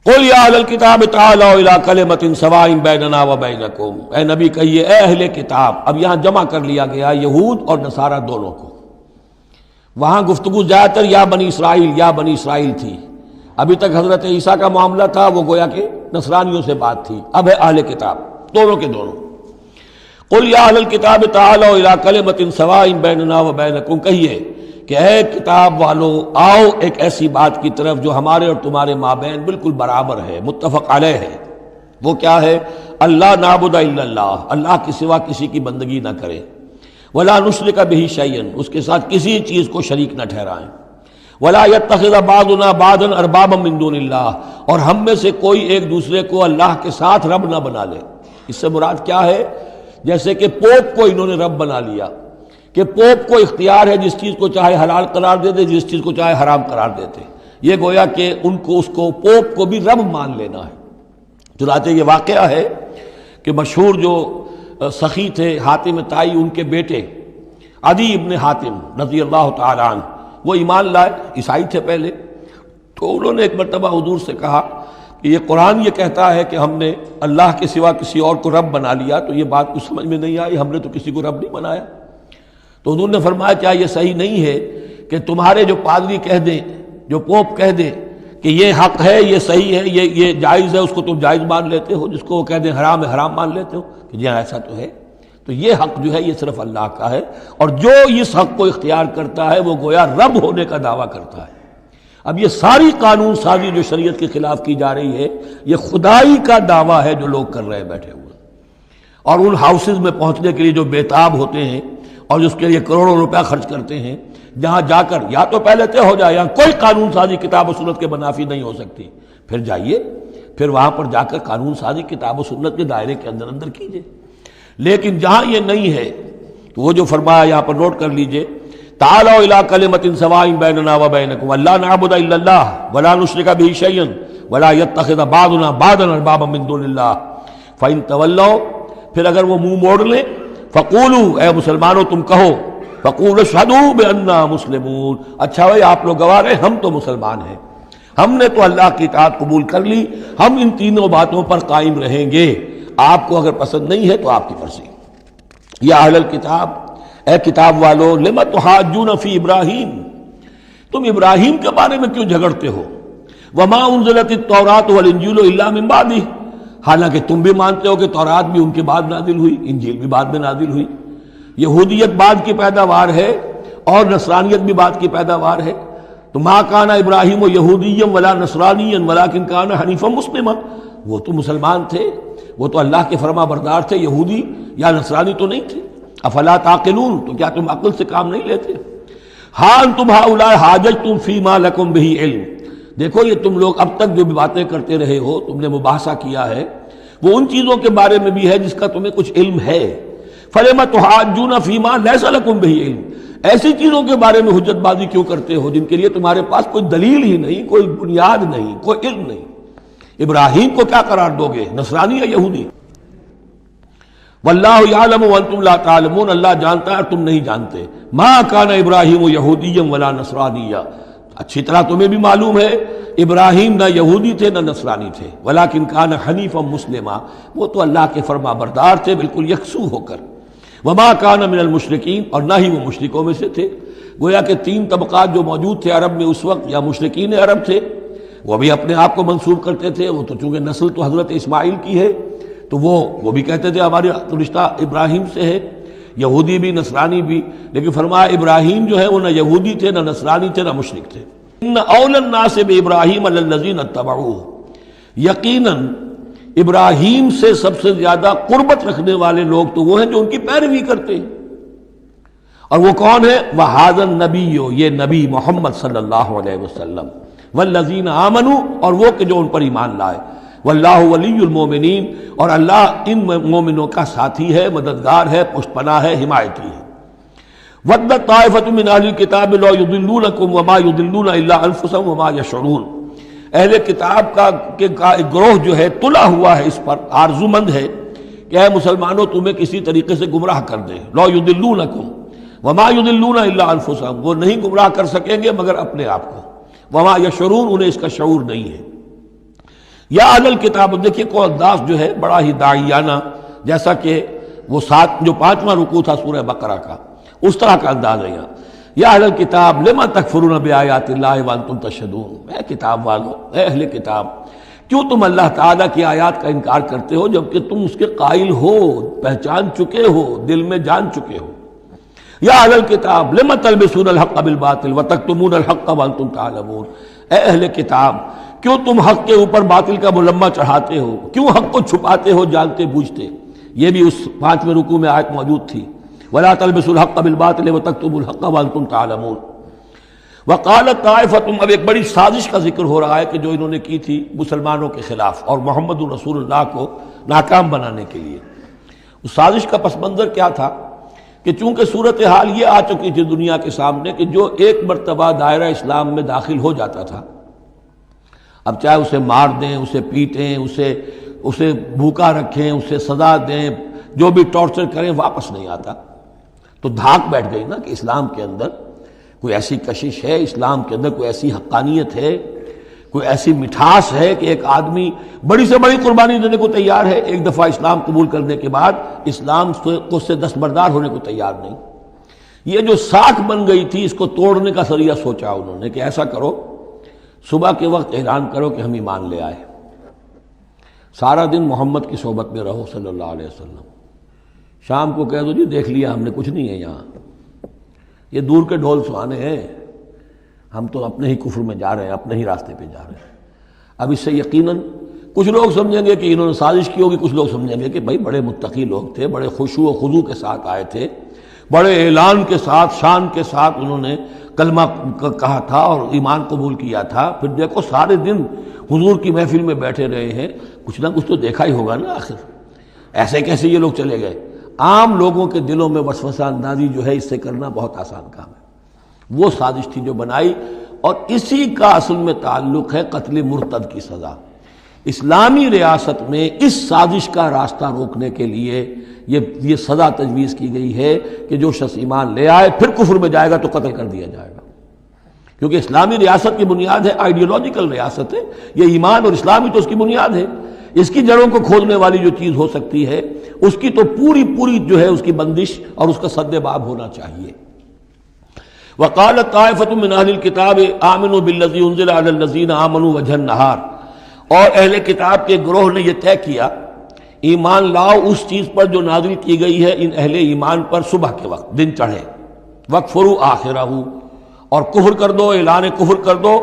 قل یا اہل الکتاب تعالوا الی کلمۃ سواء بیننا وبینکم، اے نبی کہیے اے اہل کتاب، اب یہاں جمع کر لیا گیا یہود اور نصارہ دونوں کو۔ وہاں گفتگو زیادہ تر یا بنی اسرائیل تھی، ابھی تک حضرت عیسیٰ کا معاملہ تھا، وہ گویا کہ نصرانیوں سے بات تھی، اب ہے اہل کتاب دونوں کے دونوں۔ قل یا اہل الکتاب تعالوا الی کلمۃ سواء بیننا وبینکم، کہیے کہ اے کتاب والو آؤ ایک ایسی بات کی طرف جو ہمارے اور تمہارے مابین بالکل برابر ہے، متفق علیہ ہے۔ وہ کیا ہے؟ اللہ نعبد الا اللہ، اللہ کے سوا کسی کی بندگی نہ کرے، ولا نشرک بہ شیئا، اس کے ساتھ کسی چیز کو شریک نہ ٹھہرائیں، ولا یتخذ بعضنا بعضا اربابا من دون اللہ، اور ہم میں سے کوئی ایک دوسرے کو اللہ کے ساتھ رب نہ بنا لے۔ اس سے مراد کیا ہے؟ جیسے کہ پوپ کو انہوں نے رب بنا لیا، کہ پوپ کو اختیار ہے جس چیز کو چاہے حلال قرار دے دے، جس چیز کو چاہے حرام قرار دیتے، یہ گویا کہ ان کو اس کو پوپ کو بھی رب مان لینا ہے۔ چنانچہ یہ واقعہ ہے کہ مشہور جو سخی تھے حاتم طائی، ان کے بیٹے عدی ابن حاتم رضی اللہ تعالی عنہ، وہ ایمان لائے، عیسائی تھے پہلے، تو انہوں نے ایک مرتبہ حضور سے کہا کہ یہ قرآن یہ کہتا ہے کہ ہم نے اللہ کے سوا کسی اور کو رب بنا لیا، تو یہ بات کچھ سمجھ میں نہیں آئی، ہم نے تو کسی کو رب نہیں بنایا۔ تو حضور نے فرمایا کیا یہ صحیح نہیں ہے کہ تمہارے جو پادری کہہ دیں، جو پوپ کہہ دے کہ یہ حق ہے، یہ صحیح ہے، یہ جائز ہے، اس کو تم جائز مان لیتے ہو، جس کو وہ کہہ دیں حرام ہے حرام مان لیتے ہو، کہ جی ایسا تو ہے۔ تو یہ حق جو ہے یہ صرف اللہ کا ہے، اور جو اس حق کو اختیار کرتا ہے وہ گویا رب ہونے کا دعویٰ کرتا ہے۔ اب یہ ساری قانون سازی جو شریعت کے خلاف کی جا رہی ہے، یہ خدائی کا دعویٰ ہے جو لوگ کر رہے ہیں بیٹھے ہوئے، اور ان ہاؤسز میں پہنچنے کے لیے جو بےتاب ہوتے ہیں اور اس کے لیے کروڑوں روپیہ خرچ کرتے ہیں، جہاں جا کر یا تو پہلے طے ہو جائے، یہاں کوئی قانون سازی کتاب و سنت کے منافی نہیں ہو سکتی، پھر جائیے، پھر وہاں پر جا کر قانون سازی کتاب و سنت کے دائرے کے اندر اندر کیجیے۔ لیکن جہاں یہ نہیں ہے تو وہ جو فرمایا یہاں پر نوٹ کر لیجئے، تعالوا الی کلمۃ سواء بیننا وبینکم الا نعبد الا اللہ ولا نشرک بہ شیئا ولا یتخذ بعضنا بعضا اربابا من دون اللہ فإن تولوا، پھر اگر وہ منہ موڑ لیں، فقولوا، اے مسلمانوں تم کہو، فقولوا اشہدوا بأننا مسلمون، اچھا بھائی آپ لوگ گواہ رہے ہم تو مسلمان ہیں، ہم نے تو اللہ کی اطاعت قبول کر لی، ہم ان تینوں باتوں پر قائم رہیں گے، آپ کو اگر پسند نہیں ہے تو آپ کی مرضی۔ یا اہل الکتاب، اے کتاب والو، لم تحاجون فی ابراہیم، تم ابراہیم کے بارے میں کیوں جھگڑتے ہو؟ وما انزلت التوراۃ والانجیل الا من بعدہ، حالانکہ تم بھی مانتے ہو کہ تورات بھی ان کے بعد نازل ہوئی، انجیل بھی بعد میں نازل ہوئی، یہودیت بعد کی پیداوار ہے اور نصرانیت بھی بعد کی پیداوار ہے۔ تو ما کان ابراہیم یہودیا ولا نصرانیا ولکن کان حنیفا مسلما، وہ تو مسلمان تھے، وہ تو اللہ کے فرما بردار تھے، یہودی یا نصرانی تو نہیں تھے۔ افلا تعقلون، تو کیا تم عقل سے کام نہیں لیتے؟ ہاں انتم ہؤلاء حاججتم فیما لکم بہ علم، دیکھو یہ تم لوگ اب تک جو بھی باتیں کرتے رہے ہو، تم نے مباحثہ کیا ہے، وہ ان چیزوں کے بارے میں بھی ہے جس کا تمہیں کچھ علم ہے۔ فلم تحاجون فیما لیس لکم بہ علم، ایسی چیزوں کے بارے میں حجت بازی کیوں کرتے ہو جن کے لیے تمہارے پاس کوئی دلیل ہی نہیں، کوئی بنیاد نہیں، کوئی علم نہیں؟ ابراہیم کو کیا قرار دو گے، نصرانی یا یہودی؟ واللہ یعلم وانتم لا تعلمون، اللہ جانتا ہے اور تم نہیں جانتے۔ ما کان ابراہیم یہودیا ولا نصرانیا، اچھی طرح تمہیں بھی معلوم ہے ابراہیم نہ یہودی تھے نہ نصرانی تھے، ولکن کان حنیفا مسلما، وہ تو اللہ کے فرما بردار تھے بالکل یکسو ہو کر۔ وما کان من المشرکین، اور نہ ہی وہ مشرکوں میں سے تھے۔ گویا کہ تین طبقات جو موجود تھے عرب میں اس وقت، یا مشرکین عرب تھے، وہ بھی اپنے آپ کو منسوب کرتے تھے، وہ تو چونکہ نسل تو حضرت اسماعیل کی ہے تو وہ بھی کہتے تھے ہمارا رشتہ ابراہیم سے ہے، یہودی بھی نصرانی بھی، لیکن فرمایا ابراہیم جو ہے وہ نہ یہودی تھے نہ نصرانی تھے نہ مشرک تھے۔ ان اولی الناس بابراہیم الذین اتبعوہ، یقیناً ابراہیم سے سب سے زیادہ قربت رکھنے والے لوگ تو وہ ہیں جو ان کی پیروی کرتے ہیں، اور وہ کون ہے؟ وہذا النبی، یہ نبی محمد صلی اللہ علیہ وسلم، والذین آمنوا، اور وہ کہ جو ان پر ایمان لائے، واللہ ولی المومنین، اور اللہ ان مومنوں کا ساتھی ہے، مددگار ہے، پشت پناہ ہے، حمایتی ہے۔ وَدَّت طَائِفَةٌ مِّنْ أَهْلِ الْكِتَابِ لَوْ يُضِلُّونَكُمْ وَمَا يُضِلُّونَ إِلَّا أَنفُسَهُمْ وَمَا يَشْعُرُونَ، اہل کتاب کا ایک گروہ جو ہے تلا ہوا ہے اس پر، آرزو مند ہے کہ اے مسلمانوں تمہیں کسی طریقے سے گمراہ کر دیں۔ لَوْ يُضِلُّونَكُمْ وَمَا يُضِلُّونَ إِلَّا أَنفُسَهُمْ، وہ نہیں گمراہ کر سکیں گے مگر اپنے آپ کو، وَمَا يَشْعُرُونَ، انہیں اس کا شعور نہیں ہے۔ یا اہل الکتاب، دیکھیے کو انداز جو ہے بڑا ہی داعیانہ، جیسا کہ وہ جو 5واں رکوع تھا سورہ بقرہ کا، اس طرح کا انداز ہے یہاں۔ یا اہل الکتاب لما تکفرون بآیات اللہ وانتم تشہدون، اے کتاب والو، اے اہل کتاب، کیوں تم اللہ تعالیٰ کی آیات کا انکار کرتے ہو جبکہ تم اس کے قائل ہو، پہچان چکے ہو، دل میں جان چکے ہو۔ یا اہل الکتاب لما تلبسون الحق بالباطل وتکتمون الحق وانتم تعلمون، اے اہل کتاب کیوں تم حق کے اوپر باطل کا ملمہ چڑھاتے ہو، کیوں حق کو چھپاتے ہو جانتے بوجھتے۔ یہ بھی اس 5ویں رکوع میں آیت موجود تھی، ولا تلبسوا الحق بالباطل وتکتموا الحق وانتم تعلمون۔ وقالت طائفۃ، اب ایک بڑی سازش کا ذکر ہو رہا ہے کہ جو انہوں نے کی تھی مسلمانوں کے خلاف اور محمد رسول اللہ کو ناکام بنانے کے لیے۔ اس سازش کا پس منظر کیا تھا کہ چونکہ صورتحال یہ آ چکی تھی دنیا کے سامنے کہ جو ایک مرتبہ دائرہ اسلام میں داخل ہو جاتا تھا، اب چاہے اسے مار دیں، اسے پیٹیں، اسے بھوکا رکھیں، اسے سزا دیں، جو بھی ٹارچر کریں، واپس نہیں آتا۔ تو دھاک بیٹھ گئی نا کہ اسلام کے اندر کوئی ایسی کشش ہے، اسلام کے اندر کوئی ایسی حقانیت ہے، کوئی ایسی مٹھاس ہے کہ ایک آدمی بڑی سے بڑی قربانی دینے کو تیار ہے، ایک دفعہ اسلام قبول کرنے کے بعد اسلام کو سے دستبردار ہونے کو تیار نہیں۔ یہ جو ساکھ بن گئی تھی، اس کو توڑنے کا ذریعہ سوچا انہوں نے کہ ایسا کرو، صبح کے وقت اعلان کرو کہ ہم ایمان لے آئے، سارا دن محمد کی صحبت میں رہو صلی اللہ علیہ وسلم، شام کو کہہ دو جی دیکھ لیا ہم نے، کچھ نہیں ہے یہاں، یہ دور کے ڈھول سہانے ہیں، ہم تو اپنے ہی کفر میں جا رہے ہیں، اپنے ہی راستے پہ جا رہے ہیں۔ اب اس سے یقیناً کچھ لوگ سمجھیں گے کہ انہوں نے سازش کی ہوگی، کچھ لوگ سمجھیں گے کہ بھائی بڑے متقی لوگ تھے، بڑے خشوع و خضوع کے ساتھ آئے تھے، بڑے اعلان کے ساتھ، شان کے ساتھ انہوں نے کلمہ کہا تھا اور ایمان قبول کیا تھا، پھر دیکھو سارے دن حضور کی محفل میں بیٹھے رہے ہیں، کچھ نہ کچھ تو دیکھا ہی ہوگا نا آخر، ایسے کیسے یہ لوگ چلے گئے۔ عام لوگوں کے دلوں میں وسوسہ اندازی جو ہے اس سے کرنا بہت آسان کام ہے، وہ سازش تھی جو بنائی، اور اسی کا اصل میں تعلق ہے قتل مرتد کی سزا۔ اسلامی ریاست میں اس سازش کا راستہ روکنے کے لیے یہ سزا تجویز کی گئی ہے کہ جو شخص ایمان لے آئے پھر کفر میں جائے گا تو قتل کر دیا جائے گا، کیونکہ اسلامی ریاست کی بنیاد ہے، آئیڈیولوجیکل ریاست ہے یہ، ایمان اور اسلامی تو اس کی بنیاد ہے، اس کی جڑوں کو کھودنے والی جو چیز ہو سکتی ہے اس کی تو پوری جو ہے اس کی بندش اور اس کا سد باب ہونا چاہیے۔ وقالت طائفۃ من اہل الکتاب آمنوا بالذی انزل علی الذین آمنوا وجہ النہار، اور اہل کتاب کے گروہ نے یہ طے کیا ایمان لاؤ اس چیز پر جو نازل کی گئی ہے ان اہل ایمان پر صبح کے وقت، دن چڑھے، وَاکْفُرُوا آخِرَہُ، اور کفر کر دو، اعلان کفر کر دو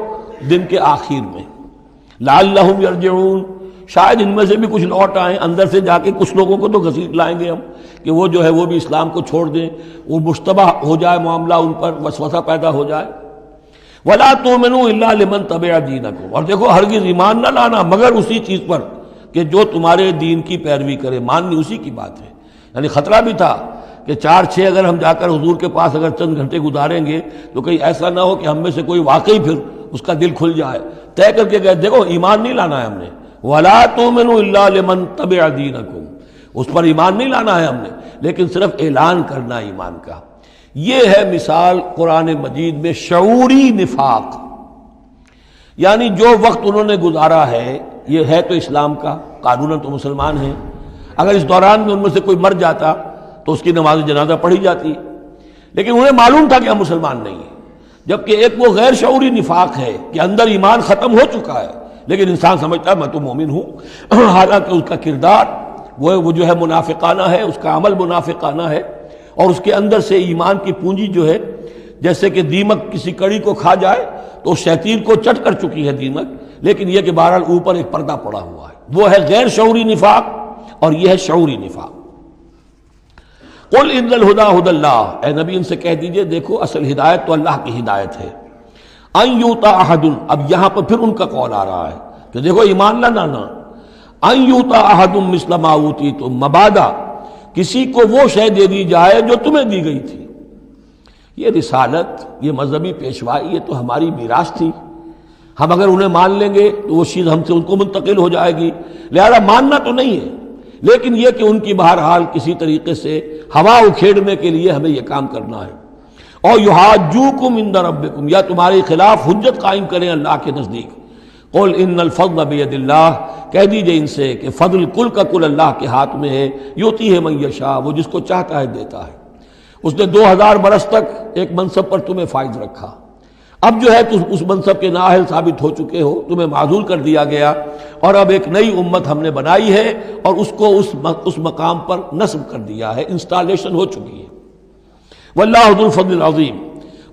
دن کے آخر میں، لعلہم یرجعون، شاید ان میں سے بھی کچھ لوٹ آئیں، اندر سے جا کے کچھ لوگوں کو تو گھسیٹ لائیں گے ہم کہ وہ جو ہے وہ بھی اسلام کو چھوڑ دیں، وہ مشتبہ ہو جائے معاملہ، ان پر وسوسہ پیدا ہو جائے۔ وَلَا تُؤْمِنُوا إِلَّا لِمَنْ تَبِعَ دِينَكُمْ، اور دیکھو ہرگز ایمان نہ لانا مگر اسی چیز پر کہ جو تمہارے دین کی پیروی کرے، ماننی اسی کی بات ہے۔ یعنی خطرہ بھی تھا کہ 4-6 اگر ہم جا کر حضور کے پاس اگر چند گھنٹے گزاریں گے تو کہیں ایسا نہ ہو کہ ہم میں سے کوئی واقعی پھر اس کا دل کھل جائے، طے کر کے گئے دیکھو ایمان نہیں لانا ہے ہم نے، وَلَا تُؤْمِنُوا إِلَّا لِمَنْ تَبِعَ دِينَكُمْ، اس پر ایمان نہیں لانا ہے ہم نے، لیکن صرف اعلان کرنا ایمان کا۔ یہ ہے مثال قرآن مجید میں شعوری نفاق، یعنی جو وقت انہوں نے گزارا ہے یہ ہے تو اسلام کا، قانوناً تو مسلمان ہیں، اگر اس دوران میں ان میں سے کوئی مر جاتا تو اس کی نماز جنازہ پڑھی جاتی، لیکن انہیں معلوم تھا کہ ہم مسلمان نہیں ہیں، جبکہ ایک وہ غیر شعوری نفاق ہے کہ اندر ایمان ختم ہو چکا ہے لیکن انسان سمجھتا ہے میں تو مومن ہوں، حالانکہ اس کا کردار وہ جو ہے منافقانہ ہے، اس کا عمل منافقانہ ہے، اور اس کے اندر سے ایمان کی پونجی جو ہے جیسے کہ دیمک کسی کڑی کو کھا جائے تو شیطین کو چٹ کر چکی ہے دیمک، لیکن یہ کہ بہرحال اوپر ایک پردہ پڑا ہوا ہے، وہ ہے غیر شعوری نفاق اور یہ ہے شعوری نفاق۔ قل ان الہدی ھدی اللہ، اے نبی ان سے کہہ دیجئے دیکھو اصل ہدایت تو اللہ کی ہدایت ہے، ان یؤتی احد، اب یہاں پر پھر ان کا قول آ رہا ہے کہ دیکھو ایمان نہ لانا، ان یؤتی احد مثل ما اوتیتم، مبادا کسی کو وہ شے دے دی جائے جو تمہیں دی گئی تھی۔ یہ رسالت، یہ مذہبی پیشوائی، یہ تو ہماری میراث تھی، ہم اگر انہیں مان لیں گے تو وہ چیز ہم سے ان کو منتقل ہو جائے گی، لہذا ماننا تو نہیں ہے، لیکن یہ کہ ان کی بہرحال کسی طریقے سے ہوا اکھیڑنے کے لیے ہمیں یہ کام کرنا ہے۔ اور یحاجوکم عند ربکم، یا تمہارے خلاف حجت قائم کریں اللہ کے نزدیک، قل ان الفضل بید اللہ، کہہ دیجئے ان سے کہ فضل کل کا کل اللہ کے ہاتھ میں ہے، یؤتی ہے من یشاء، وہ جس کو چاہتا ہے دیتا ہے۔ اس نے 2000 برس تک ایک منصب پر تمہیں فائز رکھا، اب جو ہے تم اس منصب کے نااہل ثابت ہو چکے ہو، تمہیں معزول کر دیا گیا، اور اب ایک نئی امت ہم نے بنائی ہے اور اس کو اس مقام پر نصب کر دیا ہے، انسٹالیشن ہو چکی ہے۔ واللہ ذو الفضل العظیم،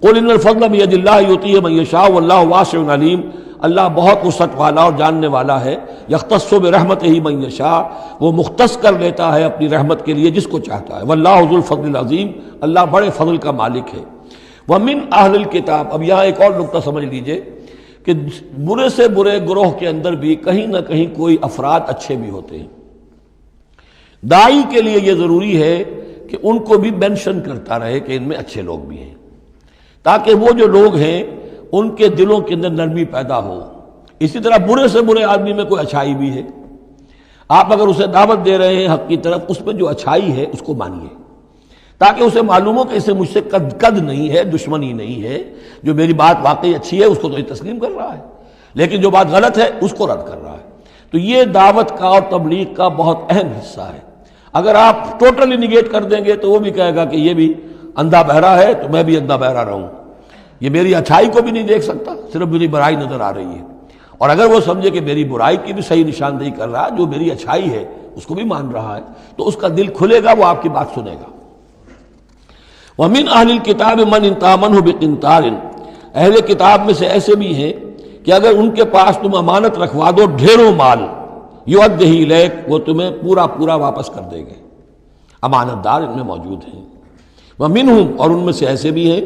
قل ان الفضل بید اللہ یؤتیہ من یشاء واللہ واسع علیم، اللہ بہت وسعت والا اور جاننے والا ہے۔ یختص برحمتہ من یشاء، وہ مختص کر لیتا ہے اپنی رحمت کے لیے جس کو چاہتا ہے۔ واللہ ذو الفضل العظیم، اللہ بڑے فضل کا مالک ہے۔ ومن اہل الکتاب، اب یہاں ایک اور نقطہ سمجھ لیجئے کہ برے سے برے گروہ کے اندر بھی کہیں نہ کہیں کوئی افراد اچھے بھی ہوتے ہیں۔ داعی کے لیے یہ ضروری ہے کہ ان کو بھی مینشن کرتا رہے کہ ان میں اچھے لوگ بھی ہیں، تاکہ وہ جو لوگ ہیں ان کے دلوں کے اندر نرمی پیدا ہو۔ اسی طرح برے سے برے آدمی میں کوئی اچھائی بھی ہے، آپ اگر اسے دعوت دے رہے ہیں حق کی طرف، اس میں جو اچھائی ہے اس کو مانیے، تاکہ اسے معلوم ہو کہ اسے مجھ سے قد نہیں ہے، دشمنی نہیں ہے، جو میری بات واقعی اچھی ہے اس کو تو یہ تسلیم کر رہا ہے، لیکن جو بات غلط ہے اس کو رد کر رہا ہے۔ تو یہ دعوت کا اور تبلیغ کا بہت اہم حصہ ہے۔ اگر آپ ٹوٹلی نگیٹ کر دیں گے تو وہ بھی کہے گا کہ یہ بھی اندھا بہرا ہے تو میں بھی اندھا بہرا رہوں، یہ میری اچھائی کو بھی نہیں دیکھ سکتا، صرف میری برائی نظر آ رہی ہے۔ اور اگر وہ سمجھے کہ میری برائی کی بھی صحیح نشاندہی کر رہا ہے، جو میری اچھائی ہے اس کو بھی مان رہا ہے، تو اس کا دل کھلے گا، وہ آپ کی بات سنے گا۔ وَمِنْ أَهْلِ الْكِتَابِ مَنْ إِنْ تَأْمَنْهُ بِقِنْطَارٍ، اہل کتاب میں سے ایسے بھی ہیں کہ اگر ان کے پاس تم امانت رکھوا دو ڈھیروں مال، یؤدِّهِ إِلَيْكَ، وہ تمہیں پورا پورا واپس کر دے گے۔ امانت دار ان میں موجود ہیں۔ وَمِنْهُمْ، اور ان میں سے ایسے بھی ہیں،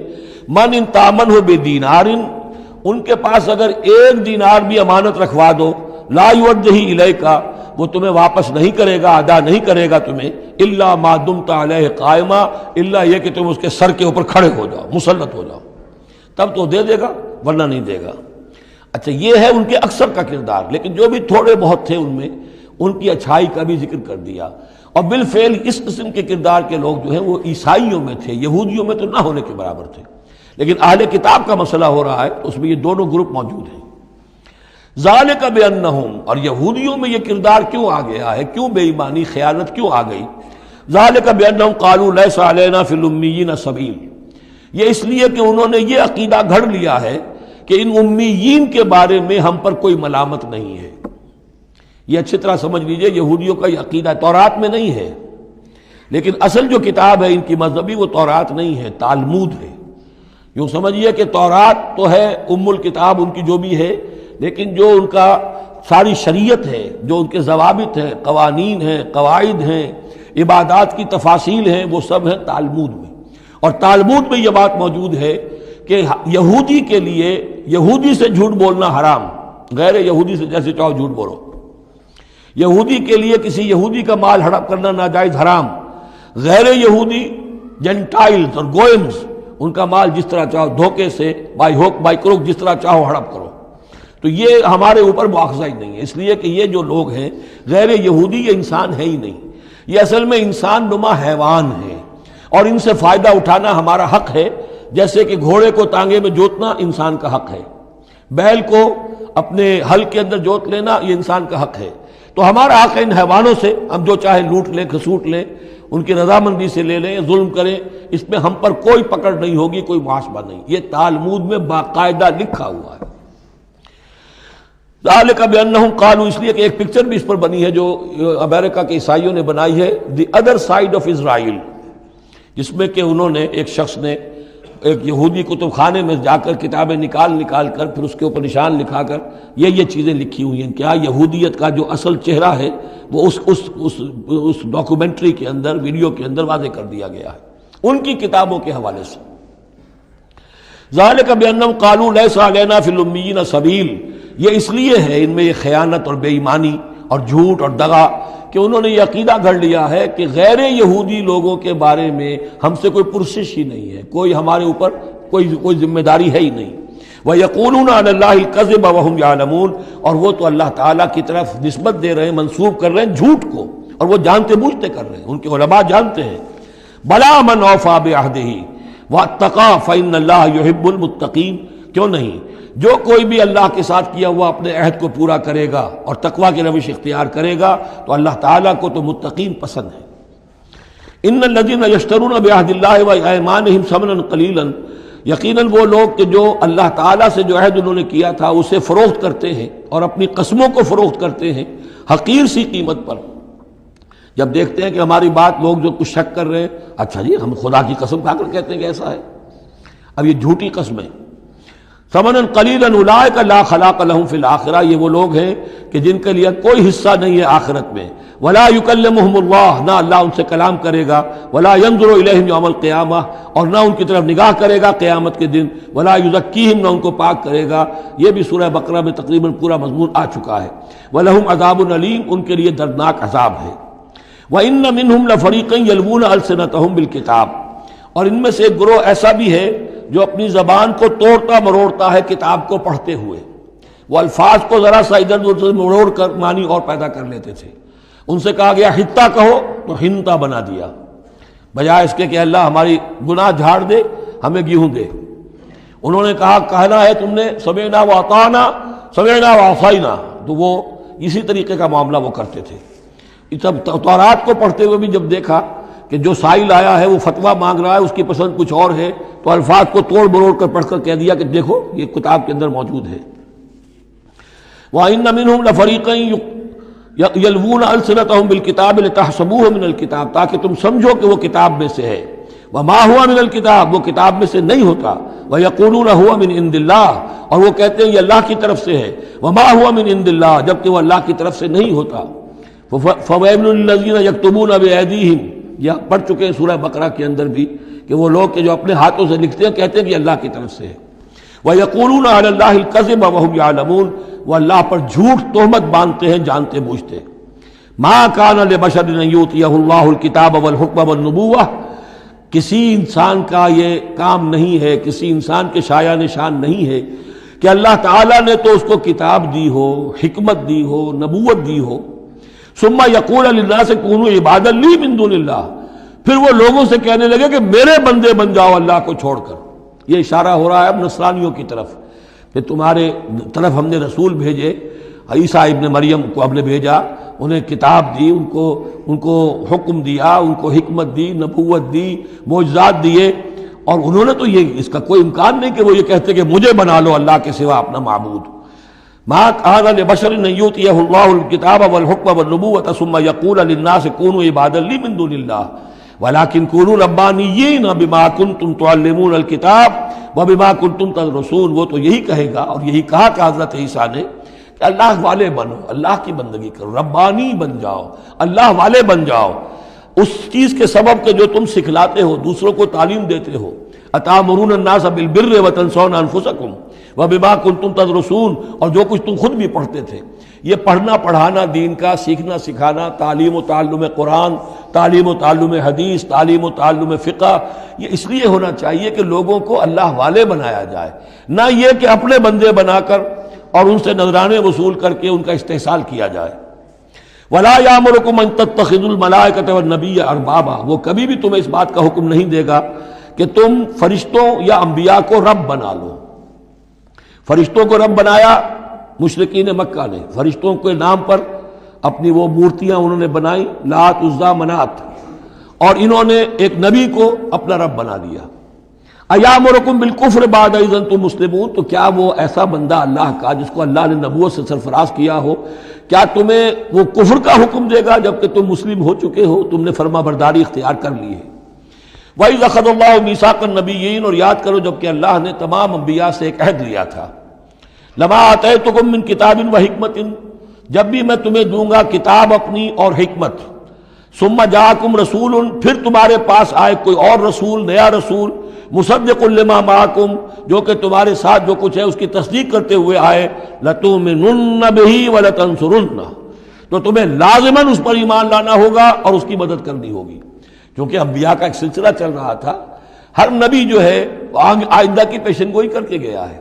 مَنْ إِنْ تَأْمَنْهُ بِدِينَارٍ، ان کے پاس اگر 1 دینار بھی امانت رکھوا دو، لَا يُؤَدِّهِ إِلَيْكَ، وہ تمہیں واپس نہیں کرے گا، ادا نہیں کرے گا تمہیں، الا ما دمت علیہ قائما، الا یہ کہ تم اس کے سر کے اوپر کھڑے ہو جاؤ، مسلط ہو جاؤ، تب تو دے دے گا، ورنہ نہیں دے گا۔ اچھا، یہ ہے ان کے اکثر کا کردار، لیکن جو بھی تھوڑے بہت تھے ان میں، ان کی اچھائی کا بھی ذکر کر دیا۔ اور بالفعل اس قسم کے کردار کے لوگ جو ہیں وہ عیسائیوں میں تھے، یہودیوں میں تو نہ ہونے کے برابر تھے، لیکن اہل کتاب کا مسئلہ ہو رہا ہے تو اس میں یہ دونوں گروپ موجود ہیں۔ ذالک بانہم، اور یہودیوں میں یہ کردار کیوں آ گیا ہے، کیوں بے ایمانی خیانت کیوں آ گئی؟ ذالک بانہم قالوا لیس علینا فی الامیین سبیل، یہ اس لیے کہ انہوں نے یہ عقیدہ گھڑ لیا ہے کہ ان امیین کے بارے میں ہم پر کوئی ملامت نہیں ہے۔ یہ اچھی طرح سمجھ لیجئے، یہودیوں کا یہ عقیدہ تورات میں نہیں ہے، لیکن اصل جو کتاب ہے ان کی مذہبی وہ تورات نہیں ہے، تالمود ہے۔ یوں سمجھیے کہ تورات تو ہے ام الکتاب ان کی جو بھی ہے، لیکن جو ان کا ساری شریعت ہے، جو ان کے ضوابط ہیں، قوانین ہیں، قواعد ہیں، عبادات کی تفاصیل ہیں، وہ سب ہیں تالمود میں۔ اور تالمود میں یہ بات موجود ہے کہ یہودی کے لیے یہودی سے جھوٹ بولنا حرام، غیر یہودی سے جیسے چاہو جھوٹ بولو۔ یہودی کے لیے کسی یہودی کا مال ہڑپ کرنا ناجائز حرام، غیر یہودی جینٹائلز اور گوئمز ان کا مال جس طرح چاہو دھوکے سے، بائی ہوک بائی کروک، جس طرح چاہو ہڑپ کرو۔ تو یہ ہمارے اوپر مؤاخذہ ہی نہیں ہے، اس لیے کہ یہ جو لوگ ہیں غیر یہودی، یہ انسان ہے ہی نہیں، یہ اصل میں انسان نما حیوان ہے، اور ان سے فائدہ اٹھانا ہمارا حق ہے، جیسے کہ گھوڑے کو تانگے میں جوتنا انسان کا حق ہے، بیل کو اپنے حل کے اندر جوت لینا یہ انسان کا حق ہے۔ تو ہمارا حق ہے ان حیوانوں سے ہم جو چاہے لوٹ لیں، کھسوٹ لیں، ان کی رضامندی سے لے لیں، ظلم کریں، اس میں ہم پر کوئی پکڑ نہیں ہوگی، کوئی محاسبہ نہیں۔ یہ تالمود میں باقاعدہ لکھا ہوا ہے۔ ذالک بانہم قالوا، اس لیے کہ ایک پکچر بھی اس پر بنی ہے جو امریکہ کے عیسائیوں نے بنائی ہے، the other side of Israel, جس میں کہ انہوں نے ایک شخص نے ایک یہودی کتب خانے میں جا کر کتابیں نکال کر پھر اس کے اوپر نشان لکھا کر یہ چیزیں لکھی ہوئی ہیں۔ کیا یہودیت کا جو اصل چہرہ ہے وہ اس ڈاکومنٹری کے اندر، ویڈیو کے اندر واضح کر دیا گیا ہے ان کی کتابوں کے حوالے سے۔ ذالک بانہم قالوا لیس علینا فی الامیین سبیل، یہ اس لیے ہے ان میں یہ خیانت اور بے ایمانی اور جھوٹ اور دغا کہ انہوں نے یہ عقیدہ گھڑ لیا ہے کہ غیر یہودی لوگوں کے بارے میں ہم سے کوئی پرسش ہی نہیں ہے، کوئی ہمارے اوپر کوئی ذمہ داری ہے ہی نہیں۔ وَيَقُولُونَ عَلَى اللَّهِ الْكَذِبَ وَهُمْ يَعْلَمُونَ، اور وہ تو اللہ تعالیٰ کی طرف نسبت دے رہے ہیں، منسوب کر رہے ہیں جھوٹ کو، اور وہ جانتے بوجھتے کر رہے ہیں، ان کے علماء جانتے ہیں۔ بَلَا مَنْ أَوْفَىٰ بِعَهْدِهِ وَاتَّقَىٰ فَإِنَّ اللَّهَ يُحِبُّ الْمُتَّقِينَ، کیوں نہیں؟ جو کوئی بھی اللہ کے ساتھ کیا ہوا اپنے عہد کو پورا کرے گا اور تقویٰ کی روش اختیار کرے گا تو اللہ تعالیٰ کو تو متقین پسند ہے۔ ان الذین یشترون بعہد اللہ وایمانہم ثمنا قلیلا، یقیناً وہ لوگ کہ جو اللہ تعالیٰ سے جو عہد انہوں نے کیا تھا اسے فروخت کرتے ہیں اور اپنی قسموں کو فروخت کرتے ہیں حقیر سی قیمت پر۔ جب دیکھتے ہیں کہ ہماری بات لوگ جو کچھ شک کر رہے ہیں، اچھا جی ہم خدا کی قسم کھا کر کہتے ہیں کہ ایسا ہے، اب یہ جھوٹی قسمیں۔ ثمنا قلیلا اولئک لا خلاق لهم فی الآخرہ، یہ وہ لوگ ہیں کہ جن کے لیے کوئی حصہ نہیں ہے آخرت میں۔ ولا یکلمہم اللہ، نہ اللہ ان سے کلام کرے گا۔ ولا ینظر الیہم یوم القیامہ، اور نہ ان کی طرف نگاہ کرے گا قیامت کے دن۔ ولا یزکیہم، نہ ان کو پاک کرے گا۔ یہ بھی سورہ بقرہ میں تقریباً پورا مضمون آ چکا ہے۔ ولہم عذاب علیم، ان کے لیے دردناک عذاب ہے۔ وَإِنَّ مِنْهُمْ لَفَرِيقًا يَلْوُونَ أَلْسِنَتَهُمْ بِالْكِتَابِ، اور ان میں سے ایک گروہ ایسا بھی ہے جو اپنی زبان کو توڑتا مروڑتا ہے کتاب کو پڑھتے ہوئے۔ وہ الفاظ کو ذرا سا ادھر ادھر مروڑ کر معنی اور پیدا کر لیتے تھے۔ ان سے کہا گیا حتہ کہو تو ہنتا بنا دیا، بجائے اس کے کہ اللہ ہماری گناہ جھاڑ دے، ہمیں گیہوں دے۔ انہوں نے کہنا ہے تم نے سمعنا واطعنا، سمعنا وعصینا، تو وہ اسی طریقے کا معاملہ وہ کرتے تھے۔ تورات کو پڑھتے ہوئے بھی جب دیکھا کہ جو سائل آیا ہے وہ فتویٰ مانگ رہا ہے، اس کی پسند کچھ اور ہے، تو الفاظ کو توڑ مروڑ کر پڑھ کر کہہ دیا کہ دیکھو یہ کتاب کے اندر موجود ہے۔ وَإِنَّ مِنْهُمْ لَفَرِيقًا يَلْوُونَ أَلْسِنَتَهُمْ بِالْكِتَابِ لِتَحْسَبُوهُ مِنَ الْكِتَابِ، تاکہ تم سمجھو کہ وہ کتاب میں سے ہے۔ وَمَا هُوَ مِنَ الْكِتَابِ، وہ کتاب میں سے نہیں ہوتا۔ وَيَقُولُونَ هُوَ مِنْ عِنْدِ اللَّهِ، اور وہ کہتے ہیں یہ اللہ کی طرف سے ہے۔ وَمَا هُوَ مِنْ عِنْدِ اللَّهِ، جبکہ وہ اللہ کی طرف سے نہیں ہوتا۔ فَوَيْلٌ لِّلَّذِينَ يَكْتُبُونَ بِأَيْدِيهِمْ، یہ پڑھ چکے ہیں سورہ بقرہ کے اندر بھی کہ وہ لوگ کہ جو اپنے ہاتھوں سے لکھتے ہیں کہتے ہیں کہ اللہ کی طرف سے ہے۔ وَيَقُولُونَ عَلَى اللَّهِ الْكَذِبَ وَهُمْ يَعْلَمُونَ، وہ اللہ پر جھوٹ تہمت باندھتے ہیں جانتے بوجھتے۔ مَا كَانَ لِبَشَرٍ أَن يُؤْتِيَهُ اللَّهُ الْكِتَابَ وَالْحُكْمَ وَالنُّبُوَّةَ، کسی انسان کا یہ کام نہیں ہے، کسی انسان کے شایہ نشان نہیں ہے کہ اللہ تعالیٰ نے تو اس کو کتاب دی ہو، حکمت دی ہو، نبوت دی ہو۔ ثم یقول للناس کونوا عبادا لی من دون اللہ، پھر وہ لوگوں سے کہنے لگے کہ میرے بندے بن جاؤ اللہ کو چھوڑ کر۔ یہ اشارہ ہو رہا ہے اب نصرانیوں کی طرف کہ تمہارے طرف ہم نے رسول بھیجے، عیسیٰ ابن مریم کو ہم نے بھیجا، انہیں کتاب دی، ان کو حکم دیا، ان کو حکمت دی، نبوت دی، معجزات دیے، اور انہوں نے تو یہ اس کا کوئی امکان نہیں کہ وہ یہ کہتے کہ مجھے بنا لو اللہ کے سوا اپنا معبود۔ ما كان لبشر ان يؤتيه الله الكتاب والحكم والنبوة ثم يقول للناس كونوا عبادا لي من دون الله ولكن كونوا ربانيين بما كنتم تعلمون الكتاب وبما كنتم تدرسون۔ وہ تو یہی کہے گا، اور یہی کہا کہ حضرت عیسیٰ نے کہ اللہ والے بنو، اللہ کی بندگی کرو، ربانی بن جاؤ، اللہ والے بن جاؤ، اس چیز کے سبب کہ جو تم سکھلاتے ہو، دوسروں کو تعلیم دیتے ہو۔ اتامرون الناس بالبر وتنسون انفسکم وبما کنتم تدرسون، اور جو کچھ تم خود بھی پڑھتے تھے۔ یہ پڑھنا پڑھانا دین کا، سیکھنا سکھانا، تعلیم و تعلم قرآن، تعلیم و تعلم حدیث، تعلیم و تعلم فقہ، یہ اس لیے ہونا چاہیے کہ لوگوں کو اللہ والے بنایا جائے، نہ یہ کہ اپنے بندے بنا کر اور ان سے نذرانے وصول کر کے ان کا استحصال کیا جائے۔ وَلَا يَأْمُرُكُمْ أَن تَتَّخِذُوا الْمَلَائِكَةَ وَالنَّبِيَّ أَرْبَابًا، وہ کبھی بھی تمہیں اس بات کا حکم نہیں دے گا کہ تم فرشتوں یا انبیاء کو رب بنا لو۔ فرشتوں کو رب بنایا مشرکین مکہ نے، فرشتوں کے نام پر اپنی وہ مورتیاں انہوں نے بنائی، لات، عزا، منات، اور انہوں نے ایک نبی کو اپنا رب بنا لیا۔ ایامرکم بالکفر بعد اذ انتم مسلمون، تو کیا وہ ایسا بندہ اللہ کا جس کو اللہ نے نبوت سے سرفراز کیا ہو، کیا تمہیں وہ کفر کا حکم دے گا جبکہ تم مسلم ہو چکے ہو، تم نے فرما برداری اختیار کر لی ہے۔ وَإِذْ أَخَذَ اللَّهُ مِيثَاقَ النَّبِيِّينَ، اور یاد کرو جب کہ اللہ نے تمام انبیاء سے ایک عہد لیا تھا۔ لَمَا آتَيْتُكُم مِّن كِتَابٍ وَحِكْمَةٍ، جب بھی میں تمہیں دوں گا کتاب اپنی اور حکمت، ثُمَّ جَاءَكُمْ رَسُولٌ، پھر تمہارے پاس آئے کوئی اور رسول، نیا رسول، مُصَدِّقٌ لِّمَا مَعَكُمْ، جو کہ تمہارے ساتھ جو کچھ ہے اس کی تصدیق کرتے ہوئے آئے، لَتُؤْمِنُنَّ بِهِ وَلَتَنصُرُنَّهُ، تو تمہیں لازماً اس پر ایمان لانا ہوگا اور اس کی مدد کرنی ہوگی، کیونکہ انبیاء کا ایک سلسلہ چل رہا تھا۔ ہر نبی جو ہے آئندہ کی پیشن گوئی کر کے گیا ہے،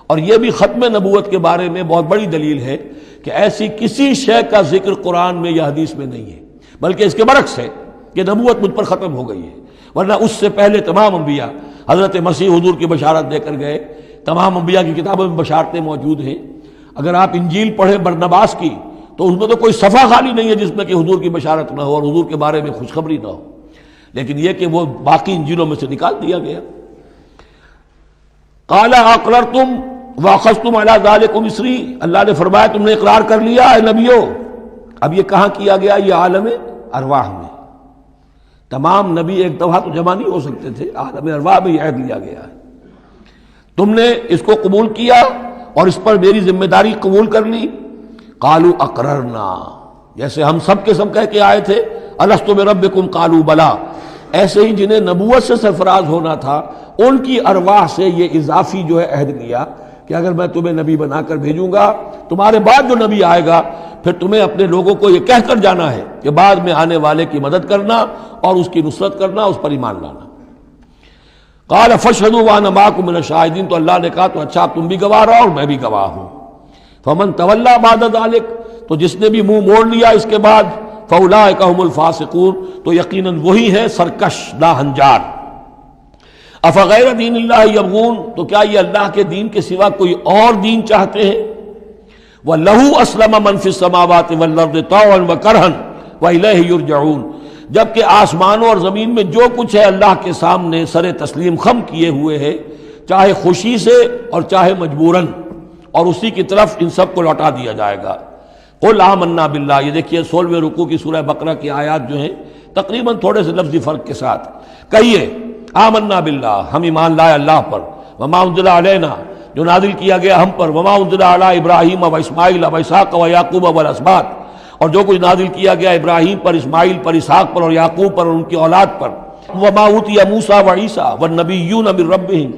اور یہ بھی ختم نبوت کے بارے میں بہت بڑی دلیل ہے کہ ایسی کسی شے کا ذکر قرآن میں یا حدیث میں نہیں ہے، بلکہ اس کے برعکس ہے کہ نبوت مجھ پر ختم ہو گئی ہے، ورنہ اس سے پہلے تمام انبیاء حضرت مسیح حضور کی بشارت دے کر گئے تمام انبیاء کی کتابوں میں بشارتیں موجود ہیں. اگر آپ انجیل پڑھیں برنباس کی تو اس میں تو کوئی صفحہ خالی نہیں ہے جس میں کہ حضور کی بشارت نہ ہو اور حضور کے بارے میں خوشخبری نہ ہو، لیکن یہ کہ وہ باقی انجیلوں میں سے نکال دیا گیا. قال اقررتم واخذتم علی ذلکم اسری، اللہ نے فرمایا تم نے اقرار کر لیا اے نبیوں. اب یہ کہاں کیا گیا؟ یہ عالم ارواح میں. تمام نبی ایک دفعہ تو جمع نہیں ہو سکتے تھے، عالم ارواح میں یہ عہد لیا گیا ہے. تم نے اس کو قبول کیا اور اس پر میری ذمہ داری قبول کر لی. قالوا اقررنا، جیسے ہم سب کے سب کہہ کے آئے تھے الست بربکم قالوا بلا، ایسے ہی جنہیں نبوت سے سرفراز ہونا تھا ان کی ارواح سے یہ اضافی جو ہے عہد لیا کہ اگر میں تمہیں نبی بنا کر بھیجوں گا، تمہارے بعد جو نبی آئے گا پھر تمہیں اپنے لوگوں کو یہ کہہ کر جانا ہے کہ بعد میں آنے والے کی مدد کرنا اور اس کی نصرت کرنا، اس پر ایمان لانا. قال فاشهدوا وانا معكم من الشاهدين، تو اللہ نے کہا تو اچھا تم بھی گواہ رہو اور میں بھی گواہ ہوں. فمن تولى بعد ذلك، تو جس نے بھی منہ موڑ لیا اس کے بعد، فاولئک هم الفاسقون، تو یقیناً وہی ہے سرکش لاہنجار. افغیر دین اللہ یبغون، تو کیا یہ اللہ کے دین کے سوا کوئی اور دین چاہتے ہیں؟ وَلَهُ أَسْلَمَ مَنْ فِي السَّمَاوَاتِ وَالْأَرْضِ طَوْعًا وَكَرْهًا وَإِلَيْهِ يُرْجَعُونَ، جبکہ آسمانوں اور زمین میں جو کچھ ہے اللہ کے سامنے سر تسلیم خم کیے ہوئے ہے، چاہے خوشی سے اور چاہے مجبوراً، اور اسی کی طرف ان سب کو لوٹا دیا جائے گا. قُلْ آمَنَّا بِاللَّهِ، یہ دیکھیے 16ویں رکوع کی سورہ بقرہ کی آیات جو ہیں تقریباً تھوڑے سے لفظی فرق کے ساتھ. کہیے آمنا باللہ، ہم ایمان لائے اللہ پر، وما انزل علینا، جو نازل کیا گیا ہم پر، وما انزل علی ابراہیم و اسماعیل و اسحاق و یعقوب والاسباط، اور جو کچھ نازل کیا گیا ابراہیم پر، اسماعیل پر، اسحاق پر اور یعقوب پر اور ان کی اولاد پر. وما اوتی موسیٰ و عیسیٰ والنبیون من ربہم،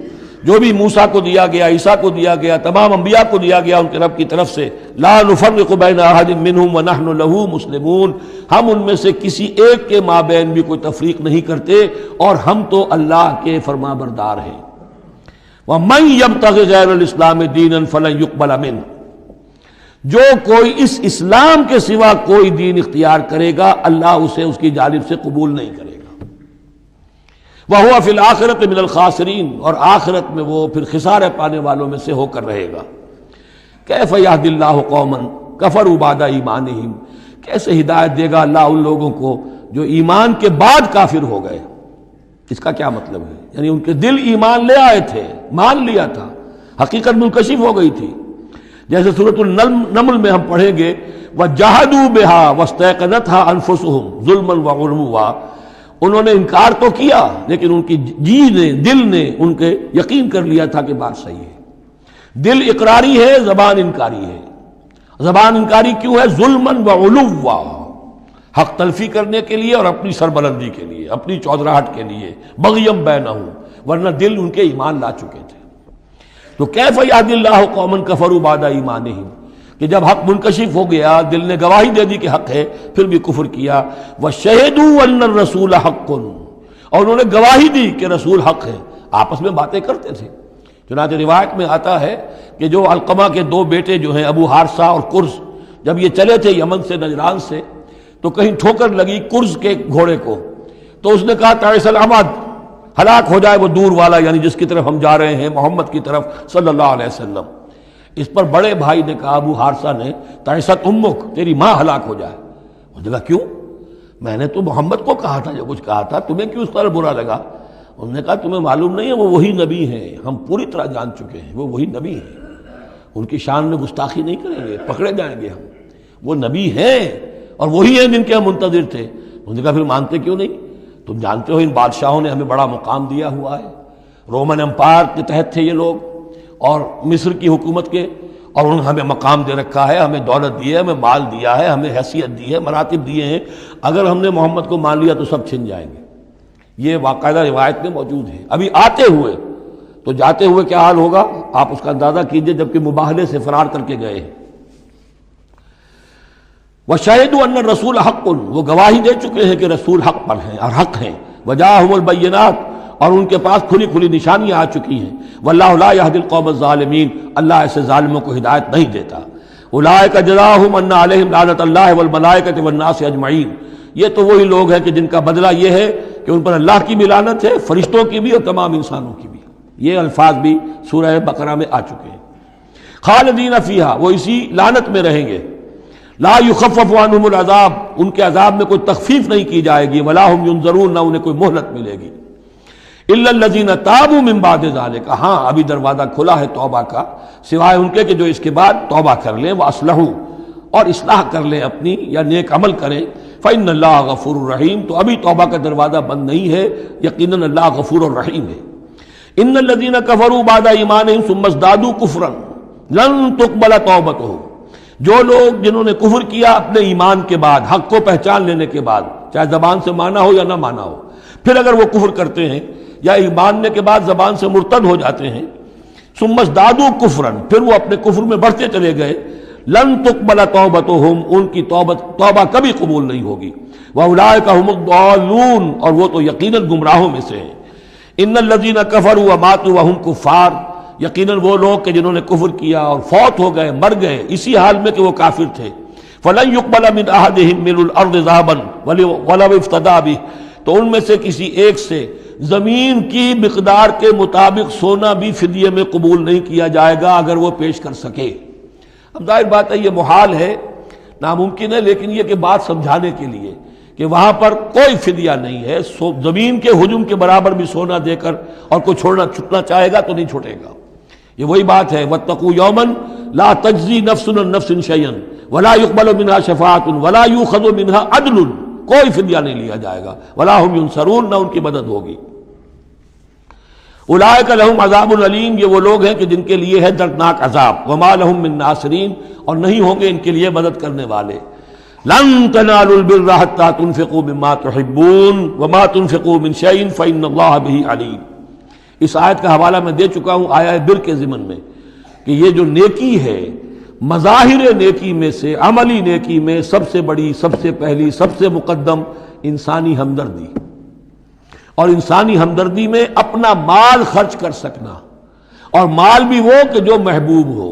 جو بھی موسیٰ کو دیا گیا، عیسیٰ کو دیا گیا، تمام انبیاء کو دیا گیا ان کے رب کی طرف سے. لا نفرق بین احد منہم ونحن لہ مسلمون، ہم ان میں سے کسی ایک کے مابین بھی کوئی تفریق نہیں کرتے اور ہم تو اللہ کے فرما بردار ہیں. وَمَن يَبْتَغِ غَيْرَ الْإِسْلَامِ دِينًا فَلَن يُقْبَلَ مِنْهُ، جو کوئی اس اسلام کے سوا کوئی دین اختیار کرے گا اللہ اسے اس کی جانب سے قبول نہیں کرے گا. وَهُوَ فِي الْآخِرَةِ مِنَ الْخَاسِرِينَ، اور آخرت میں وہ پھر خسارے پانے والوں میں سے ہو کر رہے گا. كَيْفَ يَهْدِي اللَّهُ قَوْمًا كَفَرُوا بَعْدَ إِيمَانِهِمْ، کیسے ہدایت دے گا اللہ ان لوگوں کو جو ایمان کے بعد کافر ہو گئے. اس کا کیا مطلب ہے؟ یعنی ان کے دل ایمان لے آئے تھے، مان لیا تھا، حقیقت منکشف ہو گئی تھی. جیسے سورۃ النمل میں ہم پڑھیں گے وَجَحَدُوا بِهَا وَاسْتَيْقَنَتْهَا أَنفُسُهُمْ ظُلْمًا وَعُلُوًّا، انہوں نے انکار تو کیا لیکن ان کی جی نے، دل نے ان کے یقین کر لیا تھا کہ بات صحیح ہے. دل اقراری ہے، زبان انکاری ہے. زبان انکاری کیوں ہے؟ ظلمًا وعلوا، حق تلفی کرنے کے لیے اور اپنی سربلندی کے لیے، اپنی چودراہٹ کے لیے. بغیم بینہم، ورنہ دل ان کے ایمان لا چکے تھے. تو کیف یہدی اللہ قوما کفروا بعد ایمانہم، کہ جب حق منکشف ہو گیا، دل نے گواہی دے دی کہ حق ہے، پھر بھی کفر کیا. وشہدوا ان الرسول حق، اور انہوں نے گواہی دی کہ رسول حق ہے. آپس میں باتیں کرتے تھے. چنانچہ روایت میں آتا ہے کہ جو علقمہ کے دو بیٹے جو ہیں ابو حارثہ اور کرز، جب یہ چلے تھے یمن سے، نجران سے، تو کہیں ٹھوکر لگی کرز کے گھوڑے کو، تو اس نے کہا تعیس العمد، ہلاک ہو جائے وہ دور والا، یعنی جس کی طرف ہم جا رہے ہیں، محمد کی طرف صلی اللہ علیہ وسلم. اس پر بڑے بھائی نے کہا، ابو حارثہ نے، تعیست امک، تیری ماں ہلاک ہو جائے. اس نے کہا کیوں؟ میں نے تو محمد کو کہا تھا جو کچھ کہا تھا، تمہیں کیوں اس طرح برا لگا؟ انہوں نے کہا تمہیں معلوم نہیں ہے وہ وہی نبی ہیں، ہم پوری طرح جان چکے ہیں وہ وہی نبی ہیں، ان کی شان میں گستاخی نہیں کریں گے، پکڑے جائیں گے ہم. وہ نبی ہیں اور وہی ہیں جن کے ہم منتظر تھے. انہوں نے کہا پھر مانتے کیوں نہیں؟ تم جانتے ہو ان بادشاہوں نے ہمیں بڑا مقام دیا ہوا ہے، رومن امپائر کے تحت تھے یہ لوگ اور مصر کی حکومت کے، اور انہوں نے ہمیں مقام دے رکھا ہے، ہمیں دولت دی ہے، ہمیں مال دیا ہے، ہمیں حیثیت دی ہے، مراتب دیے ہیں. اگر ہم نے محمد کو مان لیا تو سب چھن جائیں گے. یہ باقاعدہ روایت میں موجود ہے. ابھی آتے ہوئے تو جاتے ہوئے کیا حال ہوگا آپ اس کا اندازہ کیجئے، جبکہ مباہلے سے فرار کر کے گئے ہیں. وَشَهِدُوا أَنَّ الرَّسُولَ حَقٌّ، وہ گواہی دے چکے ہیں کہ رسول حق پر ہیں اور حق ہیں. وَجَاءَهُمُ الْبَيِّنَاتُ، اور ان کے پاس کھلی کھلی نشانیاں آ چکی ہیں. وَاللَّهُ لَا يَهْدِي الْقَوْمَ الظَّالِمِينَ، اللہ ایسے ظالموں کو ہدایت نہیں دیتا. أُولَٰئِكَ جَزَاؤُهُمْ أَنَّ عَلَيْهِمْ لَعْنَةَ اللَّهِ وَالْمَلَائِكَةِ وَالنَّاسِ أَجْمَعِينَ، یہ تو وہی لوگ ہیں کہ جن کا بدلہ یہ ہے کہ ان پر اللہ کی بھی لعنت ہے، فرشتوں کی بھی اور تمام انسانوں کی بھی. یہ الفاظ بھی سورہ بقرہ میں آ چکے ہیں۔ خالدین فیہا، وہ اسی لعنت میں رہیں گے۔ لا یخفف عنہم العذاب، ان کے عذاب میں کوئی تخفیف نہیں کی جائے گی۔ ولا ہم ینظرون، نہ انہیں کوئی مہلت ملے گی۔ الا الذین تابوا من بعد ذلک، ہاں ابھی دروازہ کھلا ہے توبہ کا، سوائے ان کے کہ جو اس کے بعد توبہ کر لیں، واصلحوا، اور اصلاح کر لیں اپنی یا نیک عمل کریں۔ فإن اللہ غفور الرحیم، تو ابھی توبہ کا دروازہ بند نہیں ہے، یقیناً اللہ غفور الرحیم ہے۔ ان الذین کفروا بعد ایمانہم ثم ازدادوا کفرا لن تقبل توبتہم، جو لوگ جنہوں نے کفر کیا اپنے ایمان کے بعد، حق کو پہچان لینے کے بعد، چاہے زبان سے مانا ہو یا نہ مانا ہو، پھر اگر وہ کفر کرتے ہیں یا ماننے کے بعد زبان سے مرتد ہو جاتے ہیں، ثم ازدادوا کفرا، پھر وہ اپنے کفر میں بڑھتے چلے گئے، لن تقبل توبتہم، ان کی توبہ کبھی قبول نہیں ہوگی۔ واولئک هم الضالون، اور وہ تو یقیناً گمراہوں میں سے ہیں۔ ان الذین کفروا وماتوا وهم کفار، یقیناً وہ لوگ کہ جنہوں نے کفر کیا اور فوت ہو گئے، مر گئے اسی حال میں کہ وہ کافر تھے، فلن يقبل من احدهم ملء الارض ذهبا ولو افتدى به، تو ان میں سے کسی ایک سے زمین کی مقدار کے مطابق سونا بھی فدیے میں قبول نہیں کیا جائے گا اگر وہ پیش کر سکے۔ اب ظاہر بات ہے یہ محال ہے، ناممکن ہے، لیکن یہ کہ بات سمجھانے کے لیے کہ وہاں پر کوئی فدیہ نہیں ہے، زمین کے حجم کے برابر بھی سونا دے کر اور کوئی چھٹنا چاہے گا تو نہیں چھوٹے گا۔ یہ وہی بات ہے، واتقوا یوما لا تجزی نفس عن نفس شیئا ولا يقبل منها شفاعۃ ولا یؤخذ منها عدل، کوئی فدیہ نہیں لیا جائے گا، ولا هم ینصرون، نہ ان کی مدد ہوگی۔ اولئک لهم عذاب علیم، یہ وہ لوگ ہیں کہ جن کے لیے ہے دردناک عذاب، وما لهم من ناصرین، اور نہیں ہوں گے ان کے لیے مدد کرنے والے۔ لن تنالوا البر حتى تنفقوا مما تحبون وما تنفقوا من شيء فإن الله به علیم۔ اس آیت کا حوالہ میں دے چکا ہوں آیا بر کے ضمن میں کہ یہ جو نیکی ہے، مظاہر نیکی میں سے، عملی نیکی میں سب سے بڑی، سب سے پہلی، سب سے مقدم انسانی ہمدردی، اور انسانی ہمدردی میں اپنا مال خرچ کر سکنا، اور مال بھی وہ کہ جو محبوب ہو،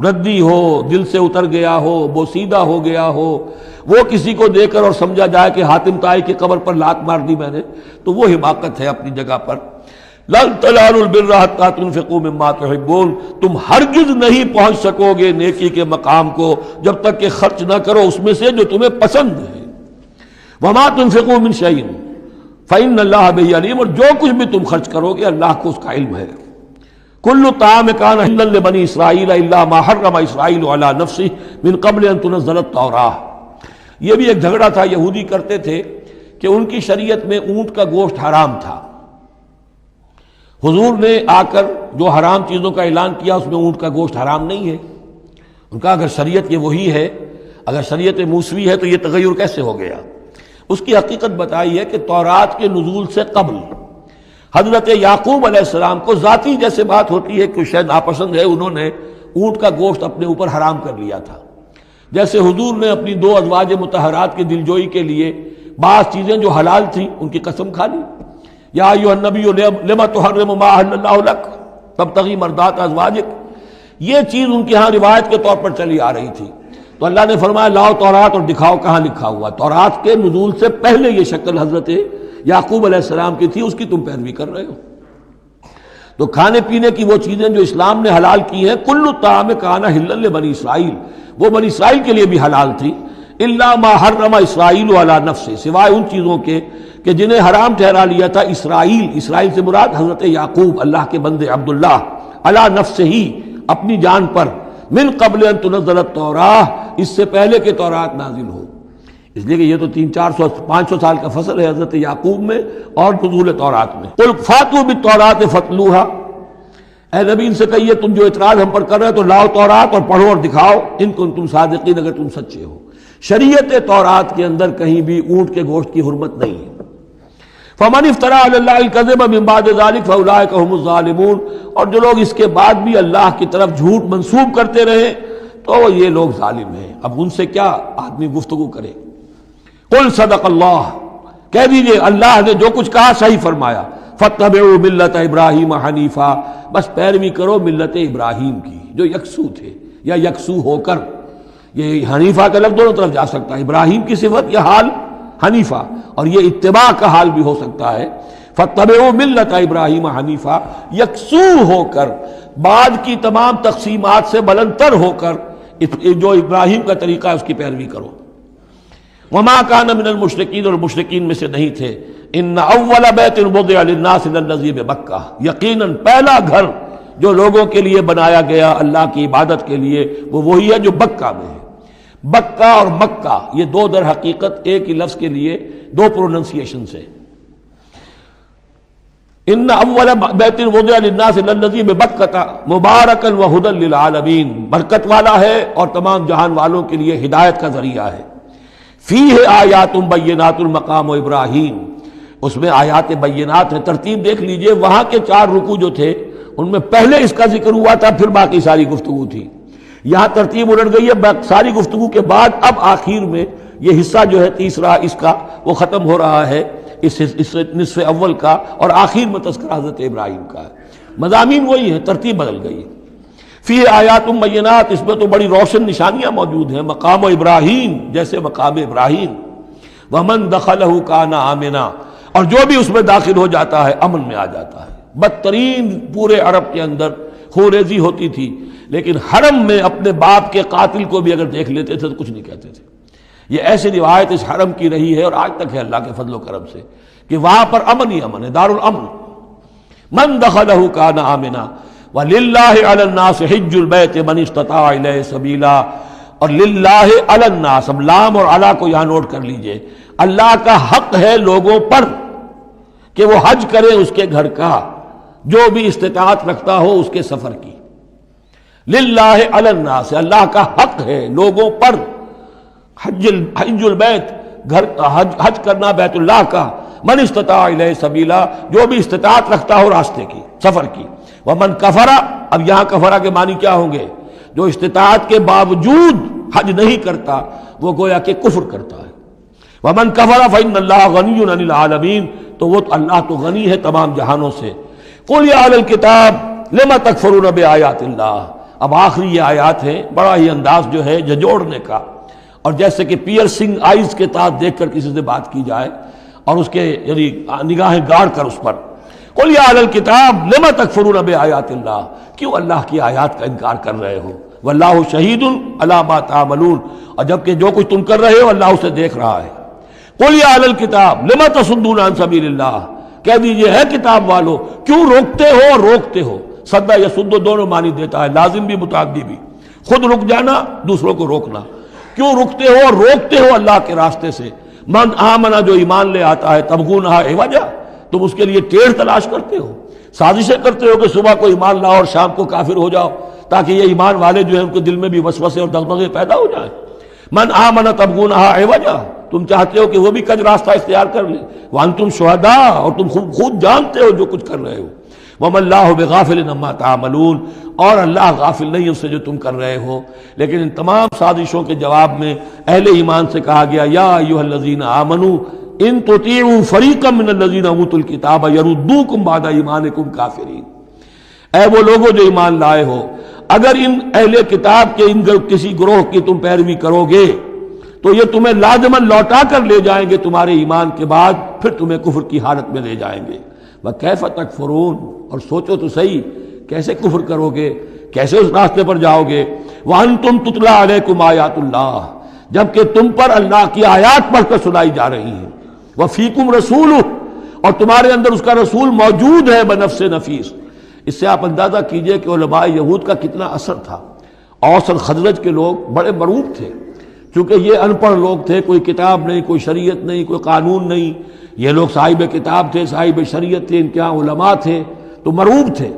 ردی ہو، دل سے اتر گیا ہو، بوسیدہ ہو گیا ہو، وہ کسی کو دے کر اور سمجھا جائے کہ حاتم طائی کی قبر پر لات مار دی میں نے، تو وہ حماقت ہے اپنی جگہ پر۔ لن تنالوا البر حتى تنفقوا مما تحبون، تم ہرگز نہیں پہنچ سکو گے نیکی کے مقام کو جب تک کہ خرچ نہ کرو اس میں سے جو تمہیں پسند ہے۔ وما تنفقوا من شيء فإن الله به علیم، اور جو کچھ بھی تم خرچ کرو گے اللہ کو اس کا علم ہے۔ کل طعام كان حلا لبني اسرائیل الا ما حرم اسرائیل على نفسه من قبل ان تنزل التوراة۔ یہ بھی ایک جھگڑا تھا، یہودی کرتے تھے کہ ان کی شریعت میں اونٹ کا گوشت حرام تھا، حضور نے آ کر جو حرام چیزوں کا اعلان کیا اس میں اونٹ کا گوشت حرام نہیں ہے۔ ان کا اگر شریعت یہ وہی ہے، اگر شریعت موسوی ہے تو یہ تغیر کیسے ہو گیا؟ اس کی حقیقت بتائی ہے کہ تورات کے نزول سے قبل حضرت یعقوب علیہ السلام کو ذاتی جیسے بات ہوتی ہے کہ شاید ناپسند ہے، انہوں نے اونٹ کا گوشت اپنے اوپر حرام کر لیا تھا، جیسے حضور نے اپنی 2 ازواج مطہرات کی دلجوئی کے لیے بعض چیزیں جو حلال تھیں ان کی قسم کھا لی۔ یا ایھا النبی لما تحرم ما احل اللہ لک تبتغی مرضات ازواجک، یہ چیز ان کے ہاں روایت کے طور پر چلی آ رہی تھی، تو اللہ نے فرمایا لاؤ تورات اور دکھاؤ کہاں لکھا ہوا۔ تورات کے نزول سے پہلے یہ شکل حضرت یعقوب علیہ السلام کی تھی، اس کی تم پیروی کر رہے ہو۔ تو کھانے پینے کی وہ چیزیں جو اسلام نے حلال کی ہیں، کل الطعام کان حلا لبنی اسرائیل، وہ بنی اسرائیل کے لیے بھی حلال تھی، الا ما حرم اسرائیل علی نفسہ، سوائے ان چیزوں کے کہ جنہیں حرام ٹھہرا لیا تھا اسرائیل، اسرائیل سے مراد حضرت یعقوب اللہ کے بندے عبداللہ، علی نفسہ ہی، اپنی جان پر، من قبل ان تنزل التوراۃ، اس سے پہلے کہ تورات نازل ہو۔ اس لیے کہ یہ تو 300-400-500 سال کا فصل ہے حضرت یعقوب میں اور نزول تورات میں۔ قل فاتوا بالتوراۃ فاتلوها، اے نبی ان سے کہیے تم جو اعتراض ہم پر کر رہے ہو تو لاؤ تورات اور پڑھو اور دکھاؤ، ان کنتم صادقین، اگر تم سچے ہو۔ شریعت تورات کے اندر کہیں بھی اونٹ کے گوشت کی حرمت نہیں ہے۔ فمن افترى على الله الكذب من بعد ذلك فاولئك هم الظالمون، اور جو لوگ اس کے بعد بھی اللہ کی طرف جھوٹ منسوب کرتے رہے تو یہ لوگ ظالم ہیں۔ اب ان سے کیا آدمی گفتگو کرے؟ قل صدق اللہ، کہہ دیجئے اللہ نے جو کچھ کہا صحیح فرمایا۔ فاتبعوا ملت ابراہیم حنیفا، بس پیروی کرو ملت ابراہیم کی جو یکسو تھے یا یکسو ہو کر، یہ حنیفہ کا لفظ دونوں طرف جا سکتا ہے، ابراہیم کی صفت یا حال حنیفہ، اور یہ اتباع کا حال بھی ہو سکتا ہے۔ فاتبعوا ملت ابراہیم حنیفا، یکسو ہو کر، بعد کی تمام تقسیمات سے بلندتر ہو کر جو ابراہیم کا طریقہ ہے اس کی پیروی کرو۔ وما کان من المشرکین، اور مشرکین میں سے نہیں تھے۔ ان اول بیت وضع للناس للذی بمکہ، یقیناً پہلا گھر جو لوگوں کے لیے بنایا گیا اللہ کی عبادت کے لیے وہ وہی ہے جو بکہ میں ہے۔ بکہ اور مکہ یہ دو در حقیقت ایک ہی لفظ کے لیے دو پروننسیشن سے۔ ان اول بیت وضع للناس للذی ببکہ مبارکا وہدی للعالمین، برکت والا ہے اور تمام جہان والوں کے لیے ہدایت کا ذریعہ ہے۔ فیہ آیات بینات المقام ابراہیم، اس میں آیات بینات ہیں۔ ترتیب دیکھ لیجئے، وہاں کے 4 رکوع جو تھے ان میں پہلے اس کا ذکر ہوا تھا، پھر باقی ساری گفتگو تھی۔ یہاں ترتیب الٹ گئی ہے، ساری گفتگو کے بعد اب آخر میں یہ حصہ جو ہے تیسرا اس کا وہ ختم ہو رہا ہے، اس نصف اول کا، اور آخر میں تذکرہ حضرت ابراہیم کا ہے۔ مضامین وہی ہیں، ترتیب بدل گئی ہے۔ فی آیات بینات، اس میں تو بڑی روشن نشانیاں موجود ہیں۔ مقام ابراہیم، جیسے مقام ابراہیم۔ ومن دخلہ کان آمنا، اور جو بھی اس میں داخل ہو جاتا ہے امن میں آ جاتا ہے۔ بدترین پورے عرب کے اندر خوریزی ہوتی تھی، لیکن حرم میں اپنے باپ کے قاتل کو بھی اگر دیکھ لیتے تھے تو کچھ نہیں کہتے تھے۔ یہ ایسی روایت اس حرم کی رہی ہے اور آج تک ہے اللہ کے فضل و کرم سے، کہ وہاں پر امن ہی امن ہے، دار الامن۔ من دخلہ کان آمنا وَلِلَّهِ عَلَى النَّاسِ حِجُّ الْبَيْتِ مَنِ اسْتَطَاعَ إِلَيْهِ سَبِيلًا، اور للہ علی الناس، اب لام اور علی کو یہاں نوٹ کر لیجئے، اللہ کا حق ہے لوگوں پر کہ وہ حج کرے اس کے گھر کا، جو بھی استطاعت رکھتا ہو اس کے سفر کی۔ للہ علی الناس، اللہ کا حق ہے لوگوں پر، حج البیت، گھر حج کرنا بیت اللہ کا، من استطاع الیہ سبیلا، جو بھی استطاعت رکھتا ہو راستے کی، سفر کی۔ ومن کفرا، اب یہاں کفرا کے معنی کیا ہوں گے؟ جو استطاعت کے باوجود حج نہیں کرتا وہ گویا کہ کفر کرتا ہے۔ ومن کفر فإن اللہ غنی عن العالمین، تو وہ اللہ تو غنی ہے تمام جہانوں سے۔ قل یا اہل الکتاب لم تکفرون بآیات اللہ، اب آخری یہ آیات ہیں، بڑا ہی انداز جو ہے جھنجھوڑنے کا، اور جیسے کہ پیئرسنگ آئیز کے ساتھ دیکھ کر کسی سے بات کی جائے اور اس کے یعنی نگاہیں گاڑ کر اس پر۔ قل یا اہل الکتاب لم تکفرون بآیات اللہ، کیوں اللہ کی آیات کا انکار کر رہے ہو؟ واللہ شہید علی ما تعملون، اور جبکہ جو کچھ تم کر رہے ہو اللہ اسے دیکھ رہا ہے۔ قل یا اہل الکتاب لم تصدون عن سبیل اللہ، کہہ دیجئے ہے کتاب والو کیوں روکتے ہو اور روکتے ہو۔ صدہ یا سدو دونوں معنی دیتا ہے، لازم بھی متعدی بھی، خود رک جانا دوسروں کو روکنا۔ کیوں رکتے ہو اور روکتے ہو اللہ کے راستے سے؟ من آمنا، جو ایمان لے آتا ہے، تبغونہا عوجا، تم اس کے لیے ٹیڑھ تلاش کرتے ہو، سازشیں کرتے ہو کہ صبح کو ایمان لاؤ اور شام کو کافر ہو جاؤ، تاکہ یہ ایمان والے جو ہیں ان کے دل میں بھی وسوسے اور دغدغے پیدا ہو جائیں۔ من آمن تبغونہا عوجا، تم چاہتے ہو کہ وہ بھی کج راستہ اختیار کر لے، وانتم شہداء، اور تم خود جانتے ہو جو کچھ کر رہے ہو۔ وما اللہ بغافل عما تعملون، اور اللہ غافل نہیں اس سے جو تم کر رہے ہو۔ لیکن ان تمام سازشوں کے جواب میں اہل ایمان سے کہا گیا، یا ایھا الذین آمنوا ان تطیعوا فریقا من الذین اوتوا الکتاب یردوکم بعد ایمانکم کافرین، اے وہ لوگوں جو ایمان لائے ہو، اگر ان اہل کتاب کے ان کسی گروہ کی تم پیروی کرو گے تو یہ تمہیں لازماً لوٹا کر لے جائیں گے تمہارے ایمان کے بعد، پھر تمہیں کفر کی حالت میں لے جائیں گے۔ وَكَيْفَ تَكْفُرُونَ، اور سوچو تو صحیح کیسے کفر کرو گے، کیسے اس راستے پر جاؤ گے۔ وَأَنْتُمْ تُتْلَىٰ عَلَيْكُمْ آیَاتُ اللَّهِ، جبکہ تم پر اللہ کی آیات پڑھ کر سنائی جا رہی ہیں۔ وَفِيكُمْ رَسُولُهُ، اور تمہارے اندر اس کا رسول موجود ہے بنفس نفیس۔ اس سے آپ اندازہ کیجئے کہ علماء یہود کا کتنا اثر تھا۔ اوس اور خزرج کے لوگ بڑے مرعوب تھے، چونکہ یہ ان پڑھ لوگ تھے، کوئی کتاب نہیں، کوئی شریعت نہیں، کوئی قانون نہیں۔ یہ لوگ صاحب کتاب تھے، صاحب شریعت تھے، ان کے ہاں علماء تھے، تو مرعوب تھے۔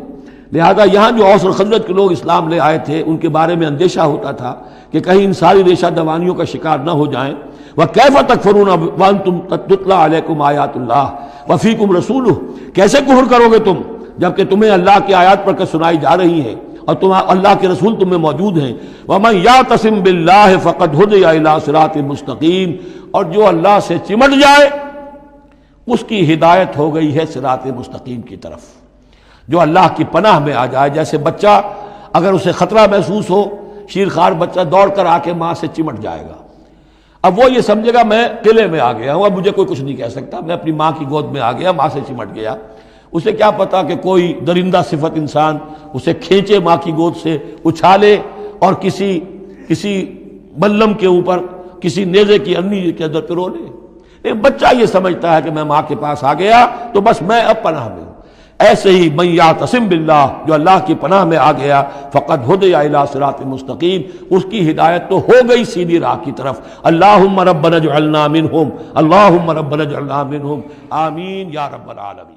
لہذا یہاں جو اوس اور خزرج کے لوگ اسلام لے آئے تھے ان کے بارے میں اندیشہ ہوتا تھا کہ کہیں ان ساری ریشہ دوانیوں کا شکار نہ ہو جائیں۔ وَكَيْفَ تَكْفُرُونَ وَأَنْتُمْ تُتْلَىٰ عَلَيْكُمْ آیَاتُ اللَّهِ وَفِيكُمْ رَسُولُهُ، کیسے کفر کرو گے تم جبکہ تمہیں اللہ کی آیات پڑھ کر سنائی جا رہی ہیں اور اللہ کے رسول تم میں موجود ہیں۔ وَمَن يَعْتَصِم بِاللَّهِ فَقَدْ هُدِيَ إِلَىٰ صِرَاطٍ مُسْتَقِيمٍ، اور جو اللہ سے چمٹ جائے اس کی ہدایت ہو گئی ہے صراط مستقیم کی طرف۔ جو اللہ کی پناہ میں آ جائے، جیسے بچہ اگر اسے خطرہ محسوس ہو، شیرخوار بچہ دوڑ کر آ کے ماں سے چمٹ جائے گا۔ اب وہ یہ سمجھے گا میں قلعے میں آ گیا ہوں، اب مجھے کوئی کچھ نہیں کہہ سکتا، میں اپنی ماں کی گود میں آ گیا، ماں سے چمٹ گیا۔ اسے کیا پتا کہ کوئی درندہ صفت انسان اسے کھینچے ماں کی گود سے، اچھالے اور کسی بلم کے اوپر کسی نیزے کی انی کے اندر پرو لے۔ ایک بچہ یہ سمجھتا ہے کہ میں ماں کے پاس آ گیا تو بس میں اب پناہ میں ہوں۔ ایسے ہی من یعتصم باللہ، جو اللہ کی پناہ میں آ گیا، فقد ہدی الی صراط مستقیم، اس کی ہدایت تو ہو گئی سیدھی راہ کی طرف۔ اللہم ربنا اجعلنا منہم، اللہم ربنا اجعلنا منہم، آمین یا رب العالمین۔